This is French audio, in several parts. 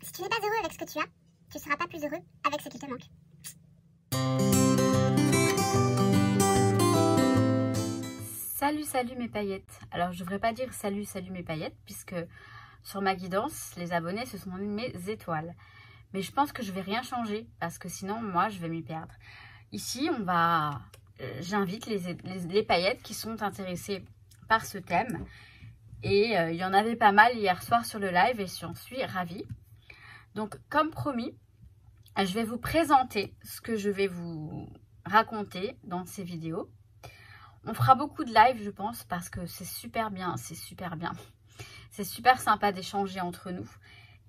Si tu n'es pas heureux avec ce que tu as, tu ne seras pas plus heureux avec ce qui te manque. Salut mes paillettes. Alors je devrais pas dire salut mes paillettes, puisque sur ma guidance, les abonnés ce sont mes étoiles. Mais je pense que je vais rien changer, parce que sinon moi je vais m'y perdre. Ici j'invite les paillettes qui sont intéressées par ce thème. Et il y en avait pas mal hier soir sur le live et j'en suis ravie. Donc comme promis, je vais vous présenter ce que je vais vous raconter dans ces vidéos. On fera beaucoup de live, je pense, parce que c'est super bien, c'est super bien. C'est super sympa d'échanger entre nous.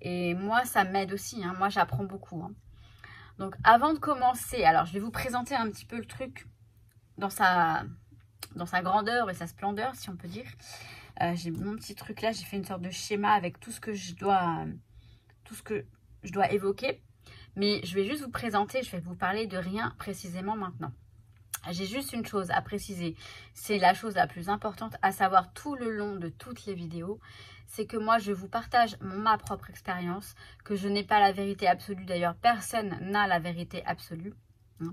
Et moi, ça m'aide aussi, hein. Moi, j'apprends beaucoup, hein. Donc, avant de commencer, alors, je vais vous présenter un petit peu le truc dans sa grandeur et sa splendeur, si on peut dire. J'ai mon petit truc là, j'ai fait une sorte de schéma avec tout ce que je dois évoquer. Mais je vais juste vous présenter, je vais vous parler de rien précisément maintenant. J'ai juste une chose à préciser, c'est la chose la plus importante, à savoir tout le long de toutes les vidéos, c'est que moi je vous partage ma propre expérience, que je n'ai pas la vérité absolue. D'ailleurs, personne n'a la vérité absolue,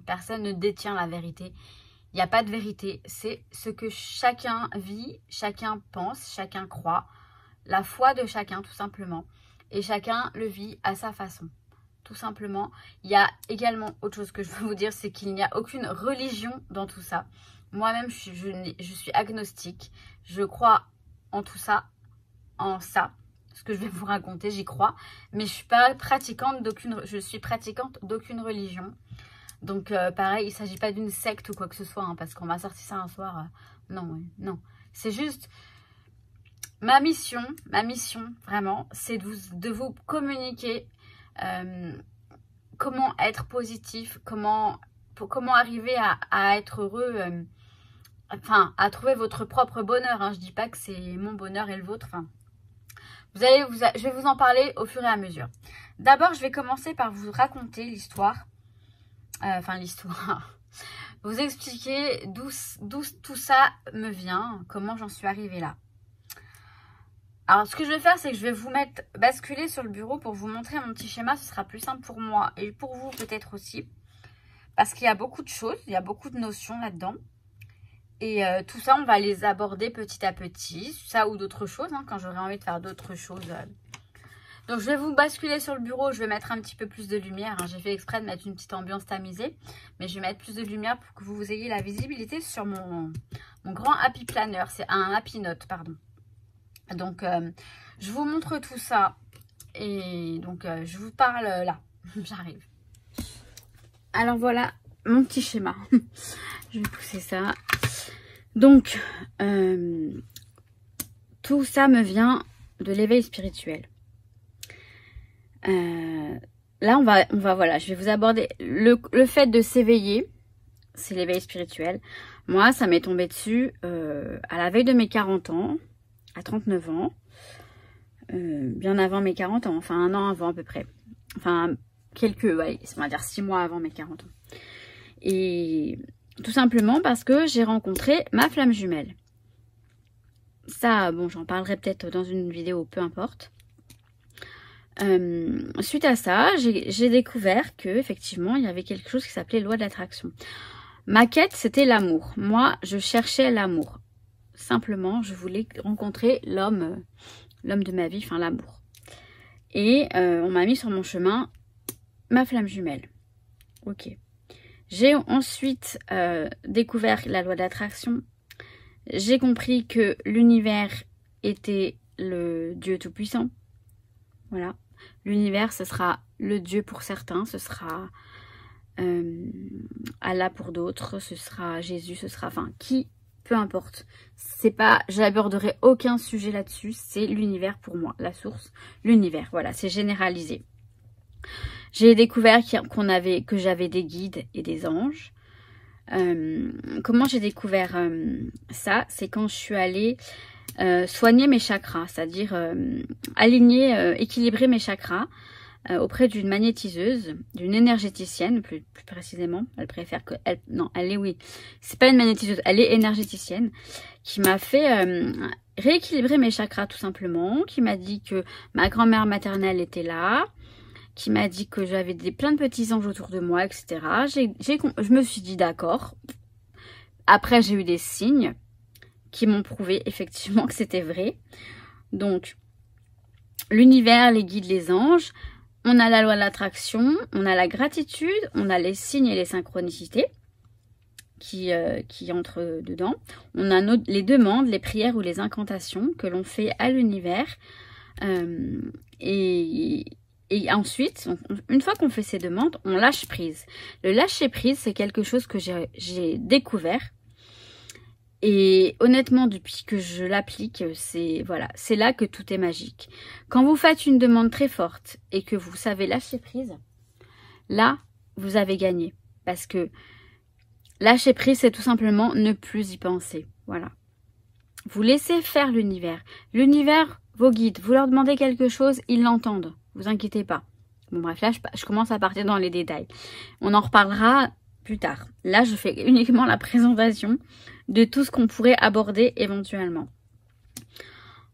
personne ne détient la vérité. Il n'y a pas de vérité, c'est ce que chacun vit, chacun pense, chacun croit, la foi de chacun tout simplement, et chacun le vit à sa façon. Tout simplement. Il y a également autre chose que je veux vous dire, c'est qu'il n'y a aucune religion dans tout ça. Moi-même, je suis agnostique. Je crois en tout ça, ce que je vais vous raconter, j'y crois. Mais je suis pas pratiquante d'aucune religion. Donc, pareil, il ne s'agit pas d'une secte ou quoi que ce soit, hein, parce qu'on m'a sorti ça un soir. Non. C'est juste... Ma mission, vraiment, c'est de vous communiquer comment être positif, comment arriver à être heureux, enfin à trouver votre propre bonheur, hein. Je dis pas que c'est mon bonheur et le vôtre, enfin, je vais vous en parler au fur et à mesure. D'abord, je vais commencer par vous raconter l'histoire, vous expliquer d'où tout ça me vient, comment j'en suis arrivée là. Alors, ce que je vais faire, c'est que je vais vous basculer sur le bureau pour vous montrer mon petit schéma. Ce sera plus simple pour moi et pour vous peut-être aussi. Parce qu'il y a beaucoup de choses, il y a beaucoup de notions là-dedans. Et tout ça, on va les aborder petit à petit. Ça ou d'autres choses, hein, quand j'aurai envie de faire d'autres choses. Donc, je vais vous basculer sur le bureau. Je vais mettre un petit peu plus de lumière, hein. J'ai fait exprès de mettre une petite ambiance tamisée. Mais je vais mettre plus de lumière pour que vous ayez la visibilité sur mon grand Happy Planner. C'est un Happy Note, pardon. Donc, je vous montre tout ça et donc, je vous parle là. J'arrive. Alors, voilà mon petit schéma. Je vais pousser ça. Donc, tout ça me vient de l'éveil spirituel. Là, voilà, je vais vous aborder le fait de s'éveiller. C'est l'éveil spirituel. Moi, ça m'est tombé dessus à la veille de mes 40 ans. À 39 ans, bien avant mes 40 ans, enfin un an avant à peu près. Enfin, on va dire 6 mois avant mes 40 ans. Et tout simplement parce que j'ai rencontré ma flamme jumelle. Ça, bon, j'en parlerai peut-être dans une vidéo, peu importe. Suite à ça, j'ai découvert que effectivement, il y avait quelque chose qui s'appelait loi de l'attraction. Ma quête, c'était l'amour. Moi, je cherchais l'amour. Simplement, je voulais rencontrer l'homme de ma vie, enfin l'amour. Et on m'a mis sur mon chemin ma flamme jumelle. Ok. J'ai ensuite découvert la loi d'attraction. J'ai compris que l'univers était le Dieu Tout-Puissant. Voilà. L'univers, ce sera le Dieu pour certains, ce sera Allah pour d'autres, ce sera Jésus, ce sera... Enfin, qui... Peu importe, c'est pas, j'aborderai aucun sujet là-dessus, c'est l'univers pour moi, la source, l'univers, voilà, c'est généralisé. J'ai découvert que j'avais des guides et des anges. Comment j'ai découvert ça? C'est quand je suis allée soigner mes chakras, c'est-à-dire aligner, équilibrer mes chakras auprès d'une magnétiseuse, d'une énergéticienne plus précisément. Elle préfère que... oui. C'est pas une magnétiseuse, elle est énergéticienne, qui m'a fait rééquilibrer mes chakras tout simplement, qui m'a dit que ma grand-mère maternelle était là, qui m'a dit que j'avais plein de petits anges autour de moi, etc. Je me suis dit d'accord. Après, j'ai eu des signes qui m'ont prouvé effectivement que c'était vrai. Donc, l'univers, les guides, les anges, on a la loi de l'attraction, on a la gratitude, on a les signes et les synchronicités qui entrent dedans. On a les demandes, les prières ou les incantations que l'on fait à l'univers. Et ensuite, une fois qu'on fait ces demandes, on lâche prise. Le lâcher prise, c'est quelque chose que j'ai découvert. Et honnêtement, depuis que je l'applique, c'est là que tout est magique. Quand vous faites une demande très forte et que vous savez lâcher prise, là, vous avez gagné. Parce que lâcher prise, c'est tout simplement ne plus y penser. Voilà. Vous laissez faire l'univers. L'univers, vos guides, vous leur demandez quelque chose, ils l'entendent. Vous inquiétez pas. Bon bref, là, je commence à partir dans les détails. On en reparlera plus tard. Là, je fais uniquement la présentation de tout ce qu'on pourrait aborder éventuellement.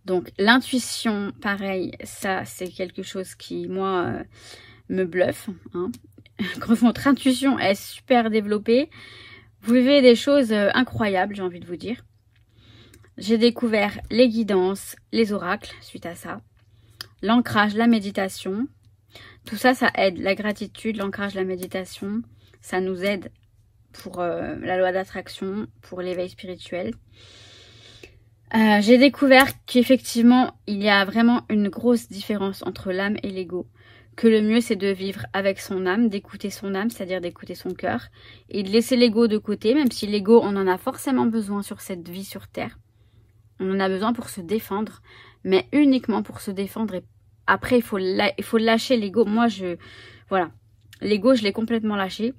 Donc, l'intuition, pareil, ça, c'est quelque chose qui, moi, me bluffe. Hein. Quand votre intuition est super développée, vous vivez des choses incroyables, j'ai envie de vous dire. J'ai découvert les guidances, les oracles, suite à ça. L'ancrage, la méditation. Tout ça, ça aide. La gratitude, l'ancrage, la méditation, ça nous aide pour la loi d'attraction, pour l'éveil spirituel. J'ai découvert qu'effectivement, il y a vraiment une grosse différence entre l'âme et l'ego. Que le mieux, c'est de vivre avec son âme, d'écouter son âme, c'est-à-dire d'écouter son cœur, et de laisser l'ego de côté, même si l'ego, on en a forcément besoin sur cette vie sur Terre. On en a besoin pour se défendre, mais uniquement pour se défendre. Et après, il faut lâcher l'ego. Moi, voilà, l'ego, je l'ai complètement lâché.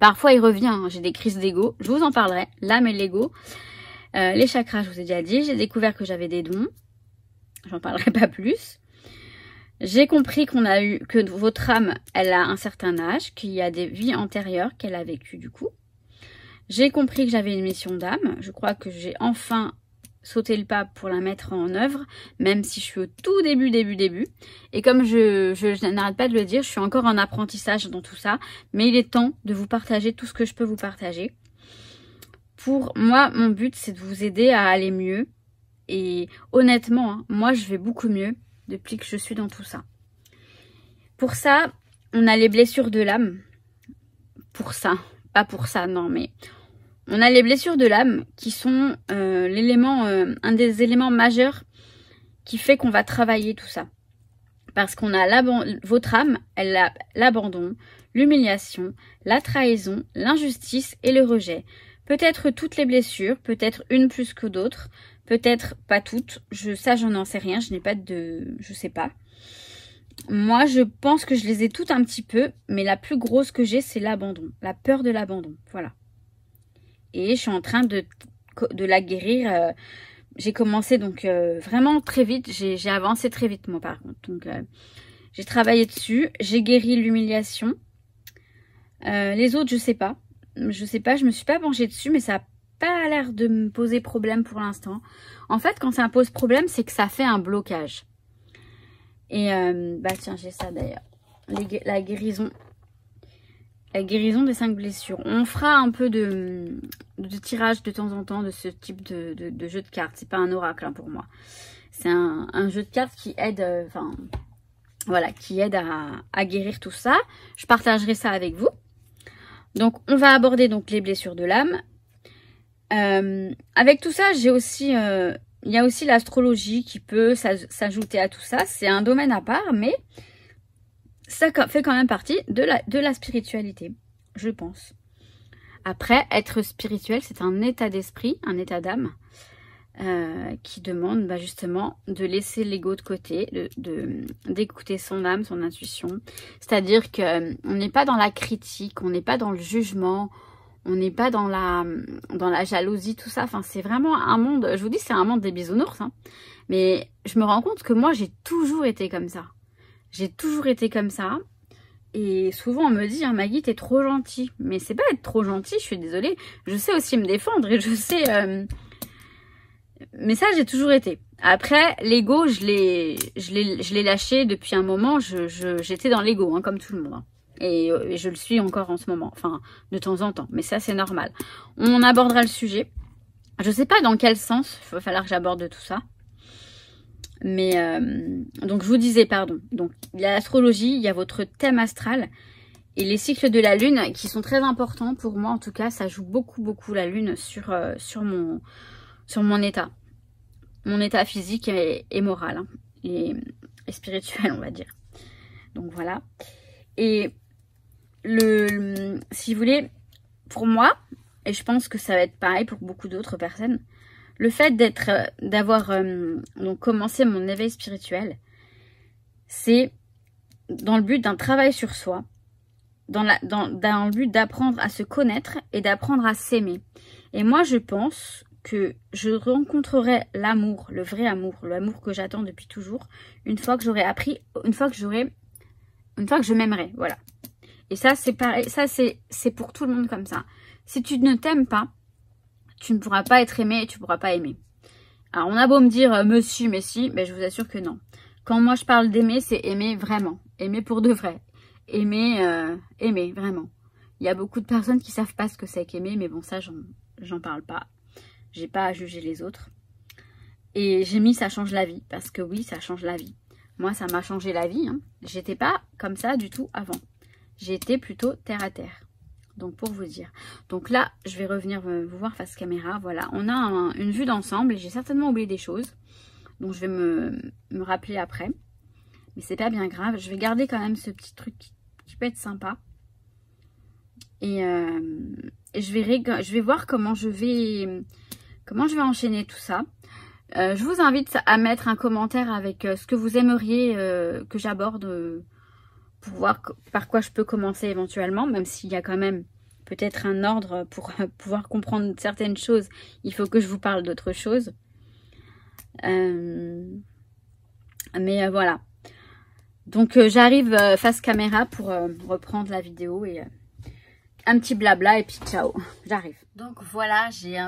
Parfois, il revient. Hein. J'ai des crises d'ego. Je vous en parlerai. L'âme et l'ego. Les chakras, je vous ai déjà dit. J'ai découvert que j'avais des dons. J'en parlerai pas plus. J'ai compris que votre âme, elle a un certain âge, qu'il y a des vies antérieures qu'elle a vécues du coup. J'ai compris que j'avais une mission d'âme. Je crois que j'ai enfin sauté le pas pour la mettre en œuvre, même si je suis au tout début. Et comme je n'arrête pas de le dire, je suis encore en apprentissage dans tout ça, mais il est temps de vous partager tout ce que je peux vous partager. Pour moi, mon but, c'est de vous aider à aller mieux. Et honnêtement, hein, moi, je vais beaucoup mieux depuis que je suis dans tout ça. Pour ça, on a les blessures de l'âme. Pour ça, pas pour ça, non, mais on a les blessures de l'âme qui sont un des éléments majeurs qui fait qu'on va travailler tout ça. Parce qu'on a votre âme, elle a l'abandon, l'humiliation, la trahison, l'injustice et le rejet. Peut-être toutes les blessures, peut-être une plus que d'autres, peut-être pas toutes. Ça, j'en sais rien, je sais pas. Moi, je pense que je les ai toutes un petit peu, mais la plus grosse que j'ai, c'est l'abandon, la peur de l'abandon, voilà. Et je suis en train de la guérir. J'ai commencé donc vraiment très vite. J'ai avancé très vite moi par contre. Donc j'ai travaillé dessus. J'ai guéri l'humiliation. Les autres, je sais pas. Je me suis pas penchée dessus, mais ça n'a pas l'air de me poser problème pour l'instant. En fait, quand ça me pose problème, c'est que ça fait un blocage. Et tiens, j'ai ça d'ailleurs. La guérison. La guérison des 5 blessures. On fera un peu de tirage de temps en temps de ce type de jeu de cartes. C'est pas un oracle hein, pour moi. C'est un jeu de cartes qui aide, qui aide à guérir tout ça. Je partagerai ça avec vous. Donc, on va aborder donc les blessures de l'âme. Avec tout ça, j'ai aussi, il y a aussi l'astrologie qui peut s'ajouter à tout ça. C'est un domaine à part, mais ça fait quand même partie de la spiritualité, je pense. Après, être spirituel, c'est un état d'esprit, un état d'âme qui demande justement de laisser l'ego de côté, d'écouter son âme, son intuition. C'est-à-dire qu'on n'est pas dans la critique, on n'est pas dans le jugement, on n'est pas dans la jalousie, tout ça. Enfin, c'est vraiment un monde, je vous dis, c'est un monde des bisounours. Hein. Mais je me rends compte que moi, j'ai toujours été comme ça. J'ai toujours été comme ça. Et souvent, on me dit, hein, Maggie, t'es trop gentille. Mais c'est pas être trop gentille, je suis désolée. Je sais aussi me défendre et je sais... Mais ça, j'ai toujours été. Après, l'ego, je l'ai lâché depuis un moment. J'étais dans l'ego, hein, comme tout le monde. Hein. Et je le suis encore en ce moment. Enfin, de temps en temps. Mais ça, c'est normal. On abordera le sujet. Je sais pas dans quel sens. Il va falloir que j'aborde tout ça. Mais, donc, je vous disais, pardon. Donc, il y a l'astrologie, il y a votre thème astral. Et les cycles de la lune qui sont très importants pour moi. En tout cas, ça joue beaucoup la lune sur mon état. Mon état physique et moral. Hein, et spirituel, on va dire. Donc, voilà. Et si vous voulez, pour moi, et je pense que ça va être pareil pour beaucoup d'autres personnes, le fait d'avoir donc commencé mon éveil spirituel, c'est dans le but d'un travail sur soi, dans le but d'apprendre à se connaître et d'apprendre à s'aimer. Et moi, je pense que je rencontrerai l'amour, le vrai amour, l'amour que j'attends depuis toujours, une fois que j'aurai appris, une fois que je m'aimerai, voilà. Et ça, c'est pareil, ça c'est pour tout le monde comme ça. Si tu ne t'aimes pas, tu ne pourras pas être aimé et tu ne pourras pas aimer. Alors, on a beau me dire, mais si, mais je vous assure que non. Quand moi je parle d'aimer, c'est aimer vraiment, aimer pour de vrai. Aimer, vraiment. Il y a beaucoup de personnes qui savent pas ce que c'est qu'aimer, mais bon, ça, j'en parle pas. J'ai pas à juger les autres. Et j'ai mis ça change la vie, parce que oui, ça change la vie. Moi, ça m'a changé la vie. Hein. J'étais pas comme ça du tout avant. J'étais plutôt terre à terre. Donc, pour vous dire. Donc là, je vais revenir vous voir face caméra. Voilà, on a une vue d'ensemble et j'ai certainement oublié des choses. Donc, je vais me rappeler après. Mais c'est pas bien grave. Je vais garder quand même ce petit truc qui peut être sympa. Et je vais voir comment je vais enchaîner tout ça. Je vous invite à mettre un commentaire avec ce que vous aimeriez que j'aborde pour voir par quoi je peux commencer éventuellement. Même s'il y a quand même peut-être un ordre pour pouvoir comprendre certaines choses. Il faut que je vous parle d'autres choses. Mais voilà. Donc j'arrive face caméra pour reprendre la vidéo et un petit blabla et puis ciao, j'arrive. Donc voilà, j'ai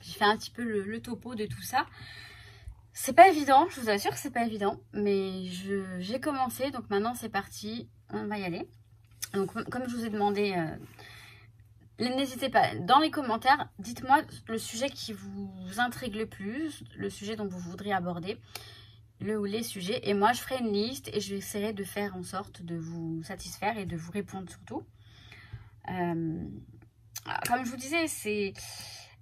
fait un petit peu le topo de tout ça. C'est pas évident, je vous assure que c'est pas évident, mais j'ai commencé, donc maintenant c'est parti, on va y aller. Donc comme je vous ai demandé, n'hésitez pas, dans les commentaires, dites-moi le sujet qui vous intrigue le plus, le sujet dont vous voudriez aborder. Le ou les sujets, et moi je ferai une liste et je essaierai de faire en sorte de vous satisfaire et de vous répondre surtout. Comme je vous disais, c'est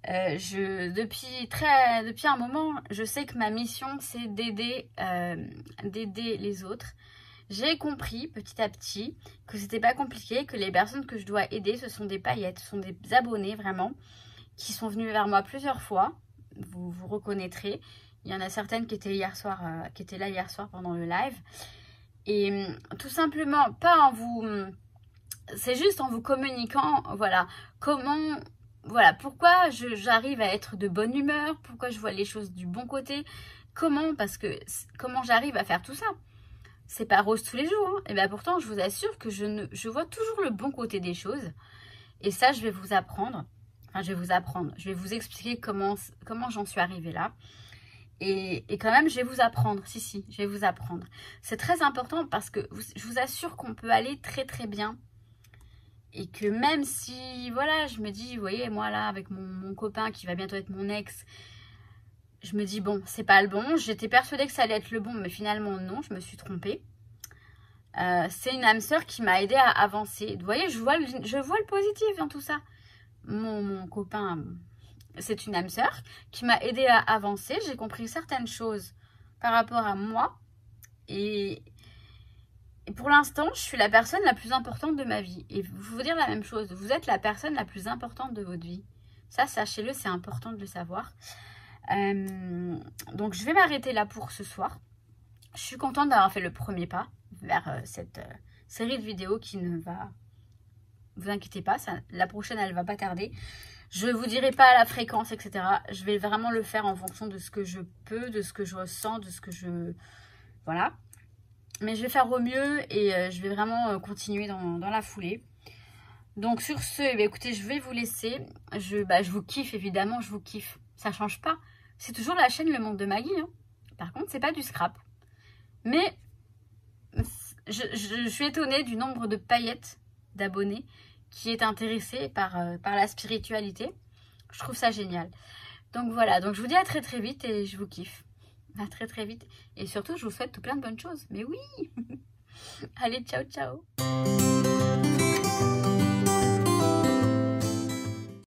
depuis un moment, je sais que ma mission c'est d'aider les autres. J'ai compris petit à petit que c'était pas compliqué, que les personnes que je dois aider, ce sont des paillettes, ce sont des abonnés vraiment qui sont venus vers moi plusieurs fois. Vous reconnaîtrez. Il y en a certaines qui étaient là hier soir pendant le live. Et tout simplement, pas en vous... C'est juste en vous communiquant, voilà, pourquoi j'arrive à être de bonne humeur, pourquoi je vois les choses du bon côté, comment j'arrive à faire tout ça. C'est pas rose tous les jours, hein. Et bien pourtant, je vous assure que je vois toujours le bon côté des choses. Et ça, je vais vous apprendre. Enfin, je vais vous expliquer comment j'en suis arrivée là. Et quand même, je vais vous apprendre. Si, je vais vous apprendre. C'est très important parce que je vous assure qu'on peut aller très très bien. Et que même si, voilà, je me dis, vous voyez, moi là, avec mon copain qui va bientôt être mon ex, je me dis, bon, c'est pas le bon. J'étais persuadée que ça allait être le bon, mais finalement, non, je me suis trompée. C'est une âme sœur qui m'a aidée à avancer. Vous voyez, je vois le positif dans tout ça. Mon copain... C'est une âme sœur qui m'a aidée à avancer. J'ai compris certaines choses par rapport à moi. Et pour l'instant, je suis la personne la plus importante de ma vie. Et vous dire la même chose. Vous êtes la personne la plus importante de votre vie. Ça, sachez-le, c'est important de le savoir. Donc, je vais m'arrêter là pour ce soir. Je suis contente d'avoir fait le premier pas vers cette série de vidéos qui ne va... Vous inquiétez pas, la prochaine, elle va pas tarder. Je ne vous dirai pas la fréquence, etc. Je vais vraiment le faire en fonction de ce que je peux, de ce que je ressens, de ce que je... Voilà. Mais je vais faire au mieux et je vais vraiment continuer dans la foulée. Donc sur ce, eh bien, écoutez, je vais vous laisser. Je vous kiffe, évidemment, je vous kiffe. Ça ne change pas. C'est toujours la chaîne Le Monde de Maggie. Hein. Par contre, c'est pas du scrap. Mais je suis étonnée du nombre de paillettes d'abonnés qui est intéressé par la spiritualité. Je trouve ça génial. Donc voilà, donc je vous dis à très très vite et je vous kiffe. À très très vite. Et surtout, je vous souhaite tout plein de bonnes choses. Mais oui. Allez, ciao ciao.